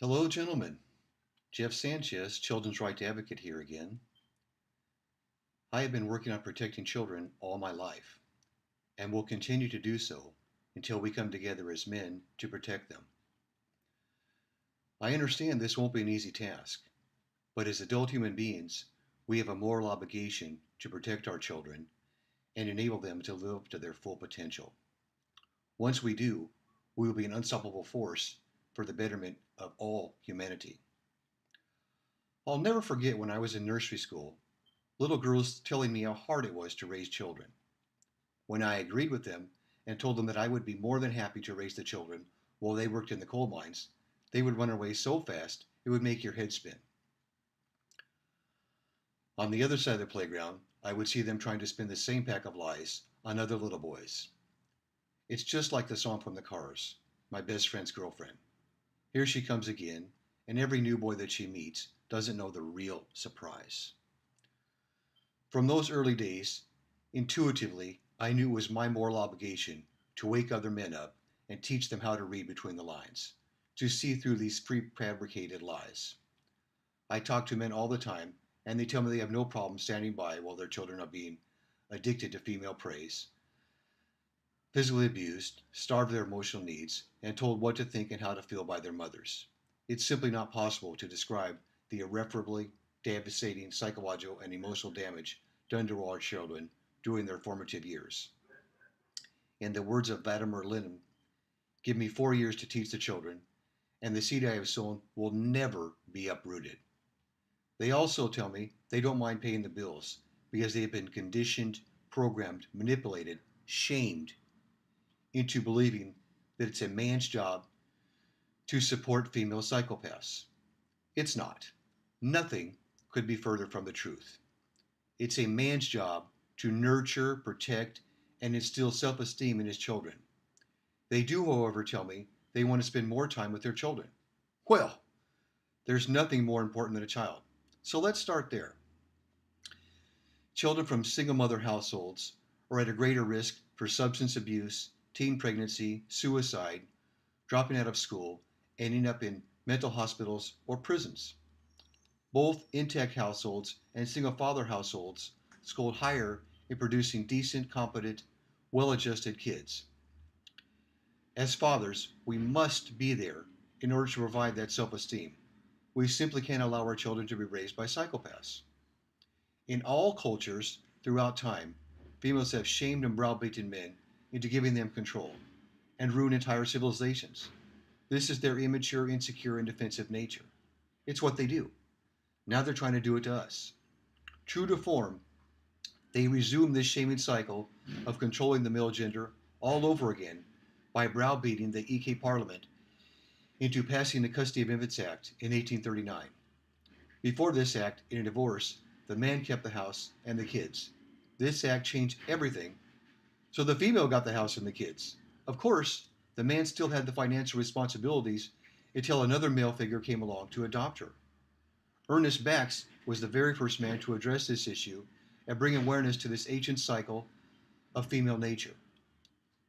Hello, gentlemen. Jeff Sanchez, Children's Right Advocate here again. I have been working on protecting children all my life, and will continue to do so until we come together as men to protect them. I understand this won't be an easy task, but as adult human beings, we have a moral obligation to protect our children and enable them to live up to their full potential. Once we do, we will be an unstoppable force for the betterment of all humanity. I'll never forget when I was in nursery school little girls telling me how hard it was to raise children. When I agreed with them and told them that I would be more than happy to raise the children while they worked in the coal mines, they would run away so fast it would make your head spin. On the other side of the playground, I would see them trying to spin the same pack of lies on other little boys. It's just like the song from the Cars, My Best Friend's Girlfriend. Here she comes again, and every new boy that she meets doesn't know the real surprise. From those early days, intuitively, I knew it was my moral obligation to wake other men up and teach them how to read between the lines, to see through these prefabricated lies. I talk to men all the time, and they tell me they have no problem standing by while their children are being addicted to female praise, physically abused, starved of their emotional needs, and told what to think and how to feel by their mothers. It's simply not possible to describe the irreparably devastating psychological and emotional damage done to our children during their formative years. In the words of Vladimir Lenin, give me 4 years to teach the children, and the seed I have sown will never be uprooted. They also tell me they don't mind paying the bills because they have been conditioned, programmed, manipulated, shamed into believing that it's a man's job to support female psychopaths. It's not. Nothing could be further from the truth. It's a man's job to nurture, protect, and instill self-esteem in his children. They do, however, tell me they want to spend more time with their children. Well, there's nothing more important than a child. So let's start there. Children from single mother households are at a greater risk for substance abuse, teen pregnancy, suicide, dropping out of school, ending up in mental hospitals or prisons. Both intact households and single father households scored higher in producing decent, competent, well adjusted kids. As fathers, we must be there in order to provide that self esteem. We simply can't allow our children to be raised by psychopaths. In all cultures throughout time, females have shamed and browbeaten men into giving them control and ruined entire civilizations. This is their immature, insecure, and defensive nature. It's what they do. Now they're trying to do it to us. True to form, they resume this shaming cycle of controlling the male gender all over again by browbeating the EK Parliament into passing the Custody of Infants Act in 1839. Before this act, in a divorce, the man kept the house and the kids. This act changed everything, so the female got the house and the kids. Of course, the man still had the financial responsibilities until another male figure came along to adopt her. Ernest Bax was the very first man to address this issue and bring awareness to this ancient cycle of female nature.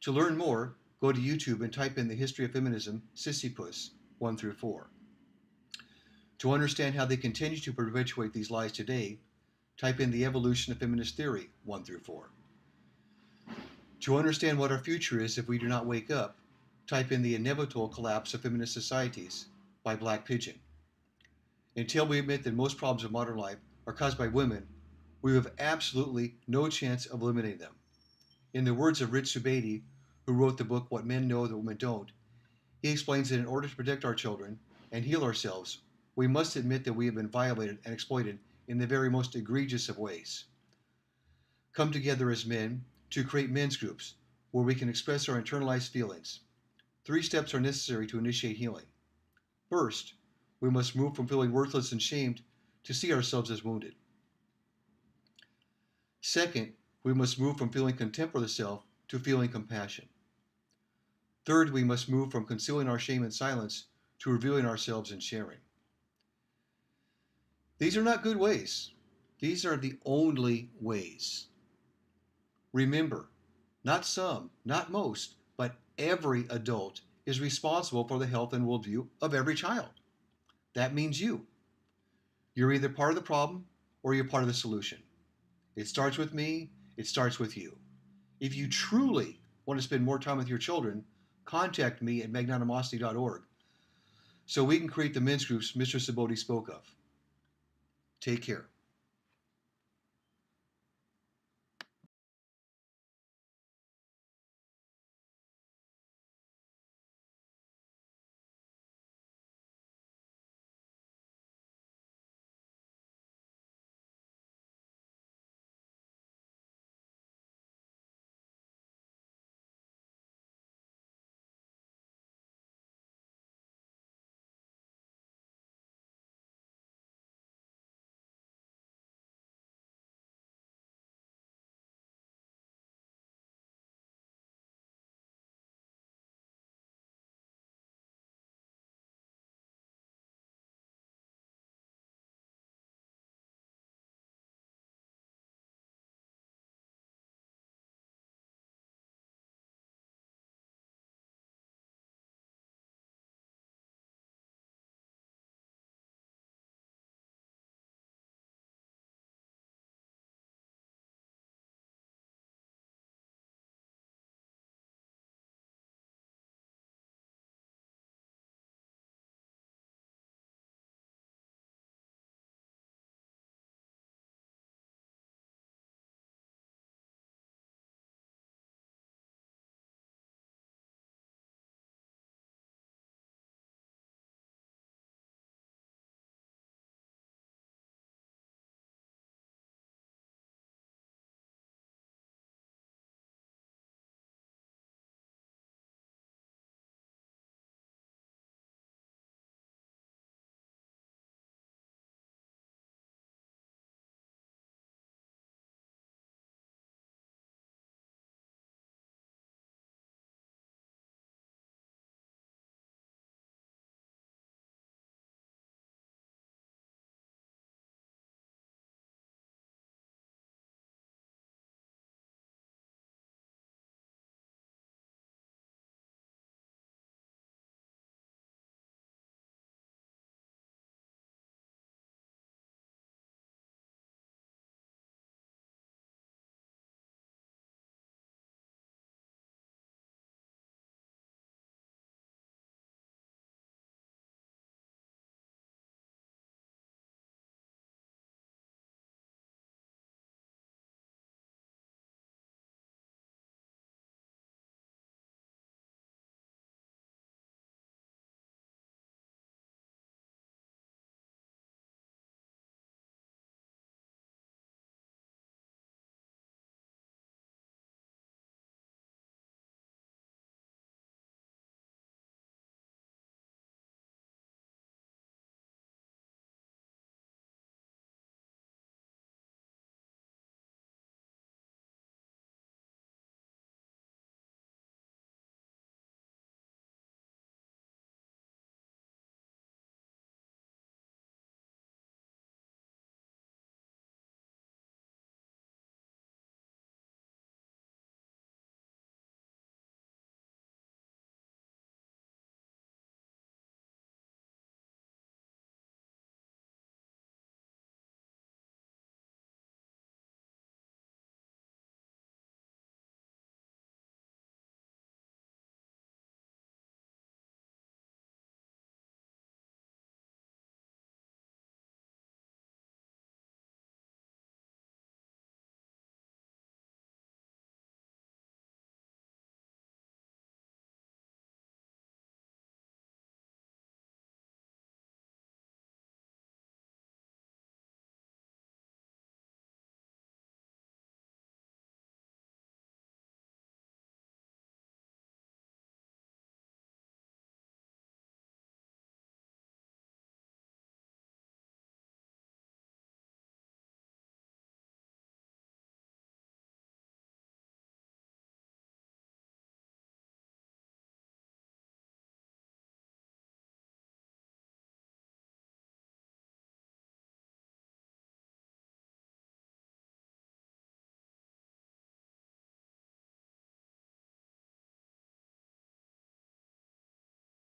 To learn more, go to YouTube and type in the history of feminism, Sisyphus 1 through 4. To understand how they continue to perpetuate these lies today, type in the evolution of feminist theory 1 through 4. To understand what our future is if we do not wake up, type in the inevitable collapse of feminist societies by Black Pigeon. Until we admit that most problems of modern life are caused by women, we have absolutely no chance of eliminating them. In the words of Rich Subedi, who wrote the book What Men Know That Women Don't, he explains that in order to protect our children and heal ourselves, we must admit that we have been violated and exploited in the very most egregious of ways. Come together as men to create men's groups where we can express our internalized feelings. 3 steps are necessary to initiate healing. First, we must move from feeling worthless and shamed to see ourselves as wounded. Second, we must move from feeling contempt for the self to feeling compassion. Third, we must move from concealing our shame in silence to revealing ourselves in sharing. These are not good ways. These are the only ways. Remember, not some, not most, but every adult is responsible for the health and worldview of every child. That means you. You're either part of the problem or you're part of the solution. It starts with me, it starts with you. If you truly want to spend more time with your children, contact me at magnanimosity.org so we can create the men's groups Mr. Saboti spoke of. Take care.